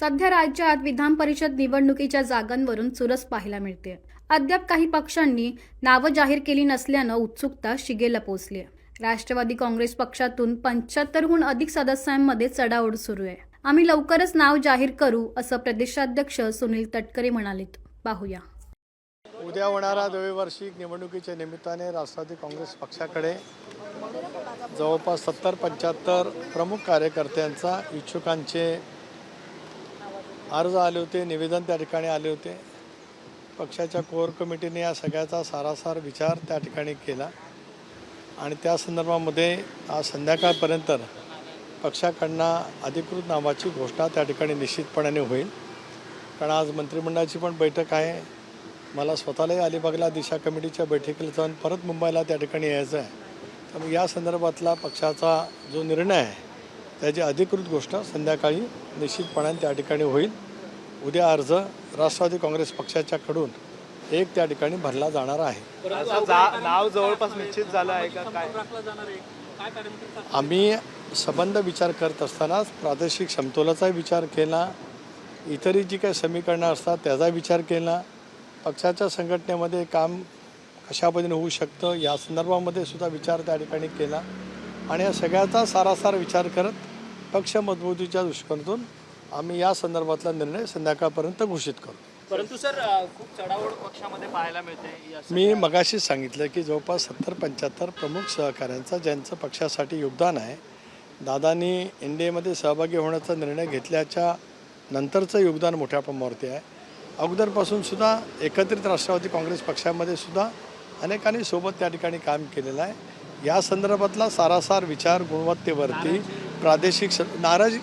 सध्या राज्यात विधान परिषद निवडणुकीच्या जागांवरून चुरस पाहायला मिळते। अद्याप काही पक्षांनी नावं जाहीर केली नसल्यानं उत्सुकता शिगेला पोहोचली आहे। राष्ट्रवादी काँग्रेस पक्षातून 75हून अधिक सदस्यांमध्ये चढाओढ सुरू आहे। आम्ही लवकरच नाव जाहीर करू असं प्रदेशाध्यक्ष सुनील तटकरे म्हणालेत। पाहूया। उद्या होणाऱ्या द्विवार्षिक निवडणुकीच्या निमित्ताने राष्ट्रवादी काँग्रेस पक्षाकडे जवळपास 70-75 प्रमुख कार्यकर्त्यांचा इच्छुकांचे अर्ज आले होते, निवेदन त्या ठिकाणी आले होते। पक्षाच्या कोर कमिटीने या सगळ्याचा सारासार विचार त्या ठिकाणी केला आणि त्या संदर्भामध्ये आज संध्याकाळपर्यंत पक्षाकडनं अधिकृत नावाची घोषणा त्या ठिकाणी निश्चितपणाने होईल। कारण आज मंत्रिमंडळाची पण बैठक आहे। मला स्वतःलाही अलिबागला दिशा कमिटीच्या बैठकीला जाऊन परत मुंबईला त्या ठिकाणी यायचं आहे। त्यामुळे या संदर्भातला पक्षाचा जो निर्णय आहे त्याची अधिकृत घोषणा संध्याकाळी निश्चितपणाने त्या ठिकाणी होईल। उद्या अर्ज राष्ट्रवादी काँग्रेस पक्षाच्याकडून एक त्या ठिकाणी भरला जाणार आहे। नाव जवळपास निश्चित झालं आहे का काय? आम्ही संबंध विचार करत असताना प्रादेशिक समतोलाचा विचार केला, इतरही जी काही समीकरणं असतात त्याचा विचार केला, पक्षाच्या संघटनेमध्ये काम कशा पद्धतीने होऊ शकतं या संदर्भामध्ये सुद्धा विचार त्या ठिकाणी केला आणि या सगळ्याचा सारासार विचार करत पक्ष मजबूतीच्या दृष्टिकोनातून आम्ही या संदर्भातला निर्णय संध्याकाळपर्यंत घोषित करू। परंतु सर खूप चढाओढ पक्षामध्ये पाहायला मिळते। मी मगाशीच सांगितलं की जवळपास 70-75 प्रमुख सहकाऱ्यांचं ज्यांचं पक्षासाठी योगदान आहे, दादांनी एनडीएमध्ये सहभागी होण्याचा निर्णय घेतल्याच्या नंतरचं योगदान मोठ्या प्रमाणावरती आहे। अगोदरपासून सुद्धा एकत्रित राष्ट्रवादी काँग्रेस पक्षामध्ये सुद्धा अनेकांनी सोबत त्या ठिकाणी काम केलेलं आहे। या संदर्भातला सारासार विचार गुणवत्तेवरती प्रादेशिक नाराजी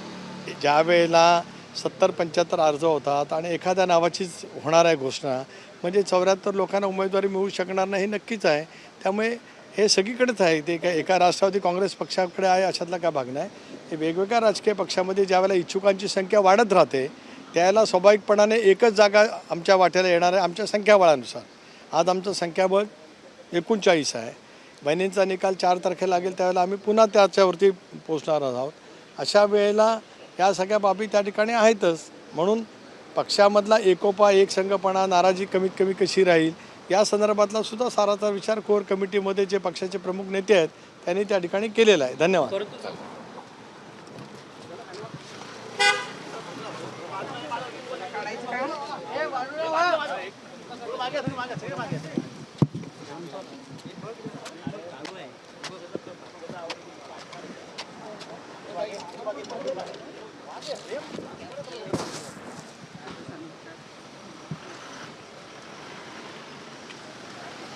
ज्या वेळेला 70-75 अर्ज होतात आणि एखाद्या नावाचीच होणार आहे घोषणा म्हणजे 74 लोकांना उमेदवारी मिळू शकणार नाही, हे नक्कीच आहे। त्यामुळे हे सगळीकडेच आहे, ते काय एका राष्ट्रवादी काँग्रेस पक्षाकडे आहे अशातला काय भाग नाही। हे वेगवेगळ्या राजकीय पक्षामध्ये ज्या वेळेला इच्छुकांची संख्या वाढत राहते त्यावेळेला स्वाभाविकपणाने एकच जागा आमच्या वाट्याला येणार आहे आमच्या संख्याबळानुसार। आज आमचं संख्याबळ 39 आहे। बहिणींचा निकाल 4 तारखेला लागेल त्यावेळेला आम्ही पुन्हा त्याच्यावरती पोचणार आहोत। अशा वेळेला या सगळ्या बाबी त्या ठिकाणी आहेतच। म्हणून पक्षामधला एकोपा, एकसंघपणा, नाराजी कमीत कमी कशी राहील या संदर्भातला सुद्धा साराचा विचार कोर कमिटीमध्ये जे पक्षाचे प्रमुख नेते आहेत त्यांनी त्या ठिकाणी केलेला आहे। धन्यवाद।